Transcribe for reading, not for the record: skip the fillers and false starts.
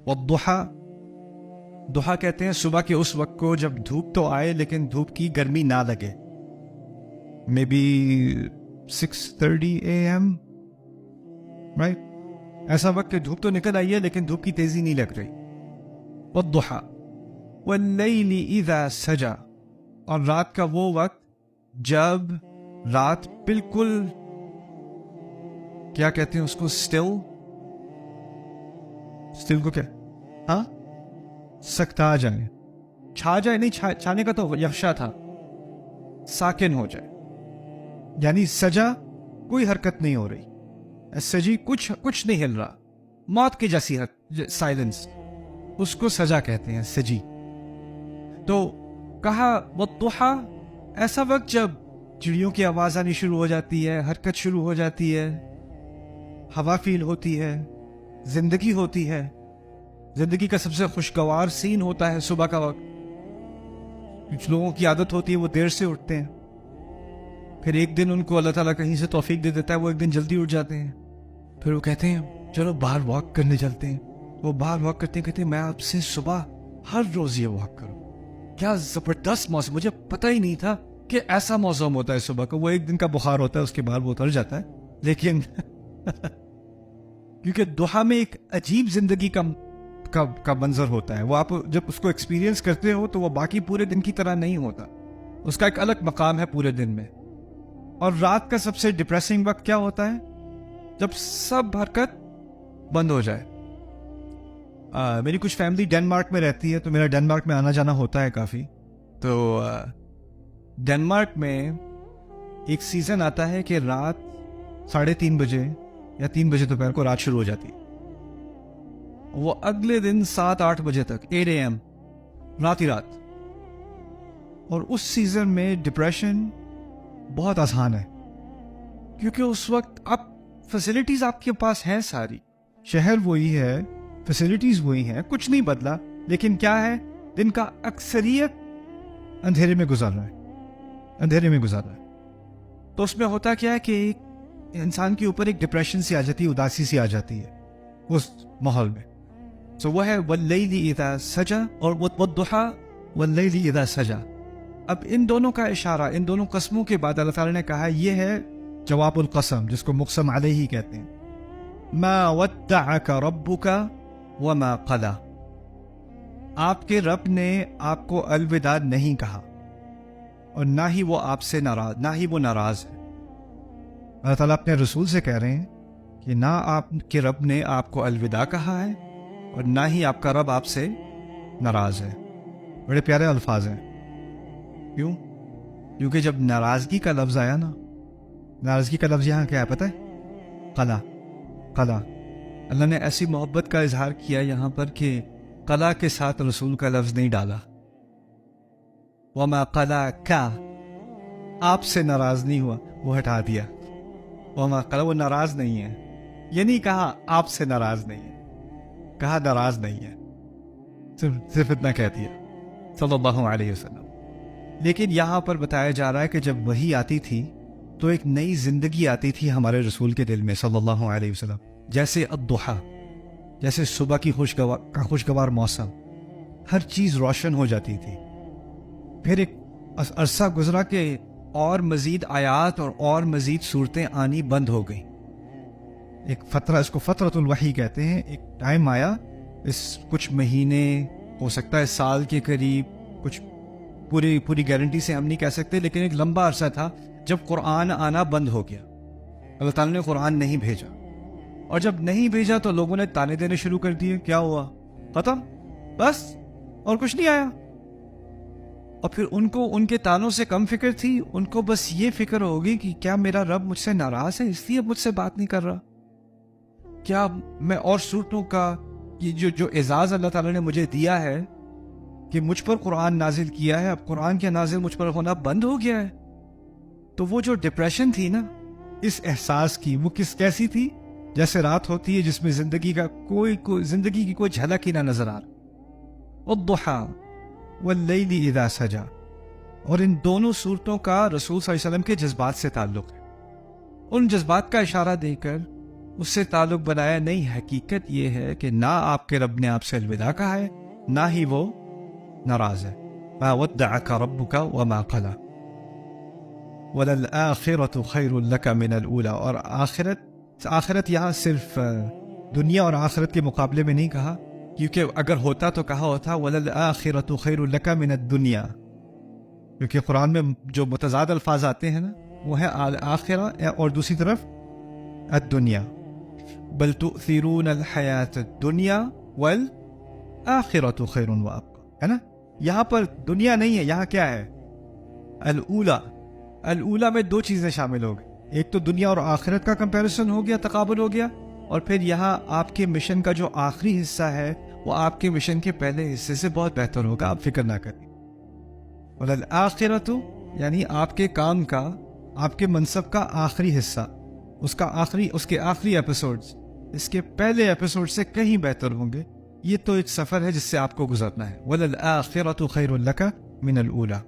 والضحا، दुहा कहते हैं सुबह के उस वक्त को जब धूप तो आए लेकिन धूप की गर्मी ना लगे, मे बी 6:30 AM, राइट? ऐसा वक्त कि धूप तो निकल आई है लेकिन धूप की तेजी नहीं लग रही। वद्दुहा वल्लैलि इज़ा सजा, और रात का वो वक्त जब रात बिल्कुल, क्या कहते हैं उसको, स्टिल को क्या, हाँ, सकता जाए, छा जाए, नहीं छाने का तो यख्शा था, साकिन हो जाए, यानी सजा, कोई हरकत नहीं हो रही, सजी, कुछ नहीं हिल रहा, मौत की जैसी साइलेंस, उसको सजा कहते हैं, सजी। तो कहा वद्दुहा, ऐसा वक्त जब चिड़ियों की आवाज आनी शुरू हो जाती है, हरकत शुरू हो जाती है, हवा फील होती है, जिंदगी होती है। जिंदगी का सबसे खुशगवार सीन होता है सुबह का वक्त। कुछ लोगों की आदत होती है वो देर से उठते हैं, फिर एक दिन उनको अल्लाह ताला कहीं से तौफीक दे देता है, वो एक दिन जल्दी उठ जाते हैं, फिर वो कहते हैं चलो बाहर वॉक करने चलते हैं। वो बाहर वॉक करते हैं, कहते हैं मैं आपसे सुबह हर रोज ये वॉक करूं। क्या जबरदस्त मौसम, मुझे पता ही नहीं था कि ऐसा मौसम होता है सुबह का। वो एक दिन का बुखार होता है, उसके बाद वो उतर जाता है, लेकिन क्योंकि दुहा में एक अजीब जिंदगी का मंजर होता है। वो आप जब उसको एक्सपीरियंस करते हो तो वो बाकी पूरे दिन की तरह नहीं होता, उसका एक अलग मकाम है पूरे दिन में। और रात का सबसे डिप्रेसिंग वक्त क्या होता है? जब सब हरकत बंद हो जाए। मेरी कुछ फैमिली डेनमार्क में रहती है, तो मेरा डेनमार्क में आना जाना होता है काफ़ी। तो डेनमार्क में एक सीज़न आता है कि रात 3:30 बजे या 3 बजे दोपहर को रात शुरू हो जाती है, वो अगले दिन 7-8 बजे तक, 8 AM, रात ही रात। और उस सीज़न में डिप्रेशन बहुत आसान है, क्योंकि उस वक्त आप फैसिलिटीज़ आपके पास हैं सारी, शहर वही है, फैसिलिटीज़ वही हैं, कुछ नहीं बदला, लेकिन क्या है, दिन का अक्सरियत अंधेरे में गुजार रहा है। तो उसमें होता क्या है कि इंसान के ऊपर एक डिप्रेशन सी आ जाती है, उदासी सी आ जाती है उस माहौल में। तो वह है वल्लैलि इज़ा सजा और वद्दुहा वल्लैलि इज़ा सजा। अब इन दोनों का इशारा, इन दोनों कस्मों के बाद अल्लाह ताला ने कहा, यह है जवाबुल कसम, जिसको मुक़सम अलैहि कहते हैं। मा वद्दअका रब्बुका वमा क़ला, आपके रब ने आपको अलविदा नहीं कहा और ना ही वो आपसे नाराज, ना ही वो नाराज है। अल्लाह ताला अपने रसूल से कह रहे हैं कि ना आपके रब ने आपको अलविदा कहा है और ना ही आपका रब आपसे नाराज है। बड़े प्यारे अल्फाज हैं। क्यों? क्योंकि जब नाराजगी का लफ्ज आया ना, नाराजगी का लफ्ज यहाँ क्या है पता है? कला। अल्लाह ने ऐसी मोहब्बत का इजहार किया यहाँ पर कि कला के साथ रसूल का लफ्ज नहीं डाला। वमा कला का, आपसे नाराज नहीं हुआ, वो हटा दिया। वमा कला, वो नाराज नहीं है, ये नहीं कहा आपसे नाराज नहीं है, कहा नाराज नहीं है, सिर्फ इतना कह दिया सल्लल्लाहु अलैहि वसल्लम। लेकिन यहाँ पर बताया जा रहा है कि जब वही आती थी तो एक नई जिंदगी आती थी हमारे रसूल के दिल में सल्लल्लाहु अलैहि वसल्लम। जैसे अद्दुहा, जैसे सुबह की खुशगवार मौसम, हर चीज़ रोशन हो जाती थी। फिर एक अरसा गुजरा कि और मज़ीद आयात और मज़ीद सूरतें आनी बंद हो गई। एक फतरा, इसको फतरतुल वही कहते हैं। एक टाइम आया, इस कुछ महीने, हो सकता है साल के करीब, कुछ पूरी गारंटी से हम नहीं कह सकते, लेकिन एक लंबा अरसा था जब कुरान आना बंद हो गया। अल्लाह ताला ने कुरान नहीं भेजा, और जब नहीं भेजा तो लोगों ने ताने देने शुरू कर दिए। क्या हुआ? खत्म, बस, और कुछ नहीं आया। और फिर उनको उनके तानों से कम फिक्र थी, उनको बस ये फिक्र होगी कि क्या मेरा रब मुझसे नाराज है इसलिए मुझसे बात नहीं कर रहा, क्या मैं और सूरतों का ये जो एजाज अल्लाह ताला ने मुझे दिया है कि मुझ पर कुरान नाजिल किया है, अब कुरान के नाजिल मुझ पर होना बंद हो गया है। तो वो जो डिप्रेशन थी ना इस एहसास की, वो कैसी थी? जैसे रात होती है जिसमें जिंदगी की कोई झलक ही ना नजर आ रहा। वद्दुहा वल्लैलि इज़ा सजा, और इन दोनों सूरतों का रसूल सल्लल्लाहु अलैहि वसल्लम के जज्बात से ताल्लुक है। उन जज्बात का इशारा देकर اس سے تعلق بنایا نہیں. حقیقت یہ ہے کہ نہ آپ کے رب نے آپ سے الوداع کہا ہے، نہ ہی وہ ناراض ہے. ما ودعک ربک وما قلی وَلَلْآخِرَةُ خَيْرٌ لَكَ مِنَ الْأُولَى. اور آخرت یہاں صرف دنیا اور آخرت کے مقابلے میں نہیں کہا، کیونکہ اگر ہوتا تو کہا ہوتا وَلَلْآخِرَةُ خَيْرٌ لَكَ مِنَ الدُّنْيَا، کیونکہ قرآن میں جو متضاد الفاظ آتے ہیں نا وہ ہے آخرہ اور دوسری طرف الدنیا. بل تؤثرون الحیات الدنیا والآخرۃ خیر وابقی، ہے نا. یہاں پر دنیا نہیں ہے، یہاں کیا ہے؟ الاولا. الاولا میں دو چیزیں شامل ہو گئی، ایک تو دنیا اور آخرت کا کمپیریزن ہو گیا، تقابل ہو گیا، اور پھر یہاں آپ کے مشن کا جو آخری حصہ ہے وہ آپ کے مشن کے پہلے حصے سے بہت بہتر ہوگا، آپ فکر نہ کریں. والآخرۃ یعنی آپ کے کام کا، آپ کے منصب کا آخری حصہ، اس کے آخری ایپیسوڈز اس کے پہلے ایپیسوڈ سے کہیں بہتر ہوں گے. یہ تو ایک سفر ہے جس سے آپ کو گزرنا ہے. وَلَلْآخِرَةُ خَيْرٌ لَكَ مِنَ الْأُولَى.